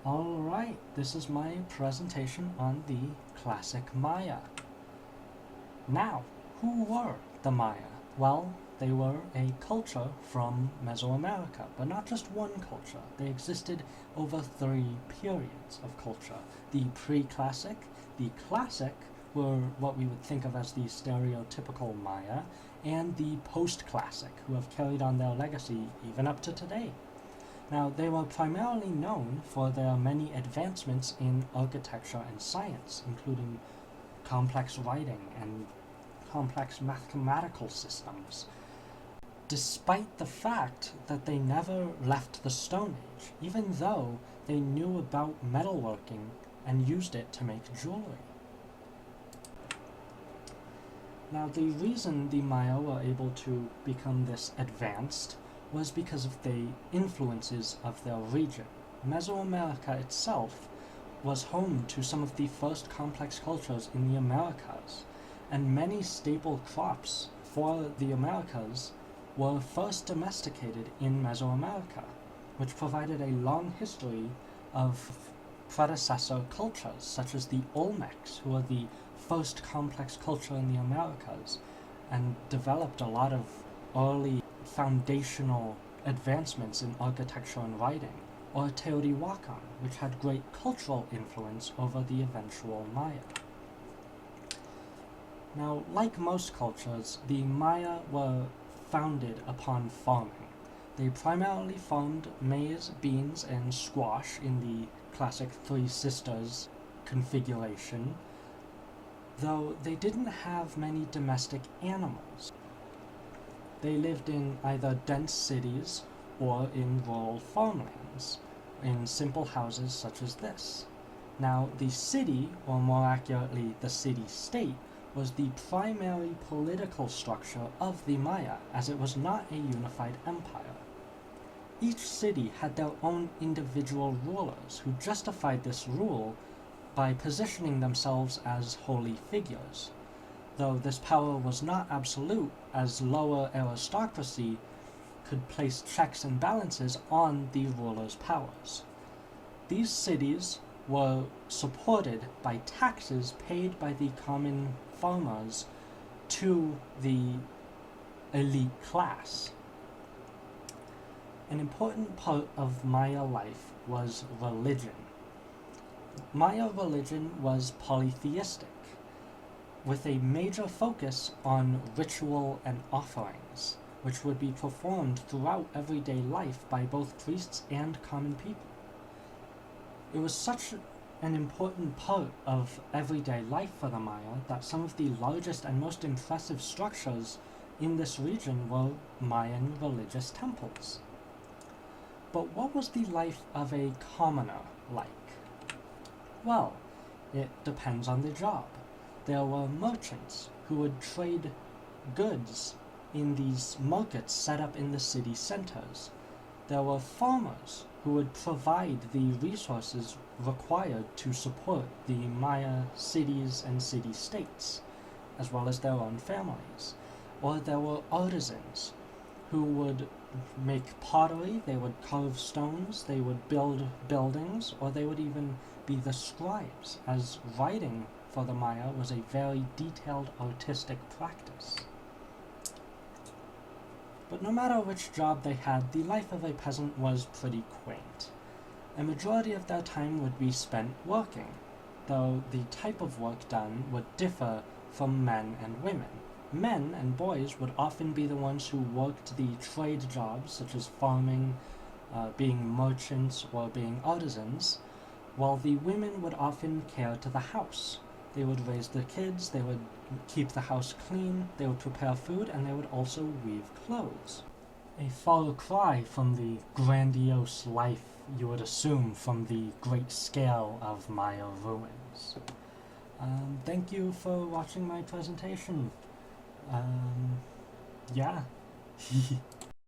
Alright, this is my presentation on the classic Maya. Now, who were the Maya? Well, they were a culture from Mesoamerica, but not just one culture. They existed over 3 periods of culture. The pre-classic, the classic, were what we would think of as the stereotypical Maya, and the post-classic, who have carried on their legacy even up to today. Now, they were primarily known for their many advancements in architecture and science, including complex writing and complex mathematical systems, despite the fact that they never left the Stone Age, even though they knew about metalworking and used it to make jewelry. Now, the reason the Maya were able to become this advanced was because of the influences of their region. Mesoamerica itself was home to some of the first complex cultures in the Americas, and many staple crops for the Americas were first domesticated in Mesoamerica, which provided a long history of predecessor cultures, such as the Olmecs, who were the first complex culture in the Americas, and developed a lot of early foundational advancements in architecture and writing, or Teotihuacan, which had great cultural influence over the eventual Maya. Now, like most cultures, the Maya were founded upon farming. They primarily farmed maize, beans, and squash in the classic Three Sisters configuration, though they didn't have many domestic animals. They lived in either dense cities or in rural farmlands, in simple houses such as this. Now, the city, or more accurately, the city-state, was the primary political structure of the Maya, as it was not a unified empire. Each city had their own individual rulers, who justified this rule by positioning themselves as holy figures, though this power was not absolute, as lower aristocracy could place checks and balances on the ruler's powers. These cities were supported by taxes paid by the common farmers to the elite class. An important part of Maya life was religion. Maya religion was polytheistic, with a major focus on ritual and offerings, which would be performed throughout everyday life by both priests and common people. It was such an important part of everyday life for the Maya that some of the largest and most impressive structures in this region were Mayan religious temples. But what was the life of a commoner like? Well, it depends on the job. There were merchants who would trade goods in these markets set up in the city centers. There were farmers who would provide the resources required to support the Maya cities and city-states, as well as their own families. Or there were artisans who would make pottery, they would carve stones, they would build buildings, or they would even be the scribes, as writing for the Maya was a very detailed artistic practice. But no matter which job they had, the life of a peasant was pretty quaint. A majority of their time would be spent working, though the type of work done would differ from men and women. Men and boys would often be the ones who worked the trade jobs, such as farming, being merchants, or being artisans, while the women would often care to the house. They would raise the kids, they would keep the house clean, they would prepare food, and they would also weave clothes. A far cry from the grandiose life you would assume from the great scale of Maya ruins. Thank you for watching my presentation. Yeah.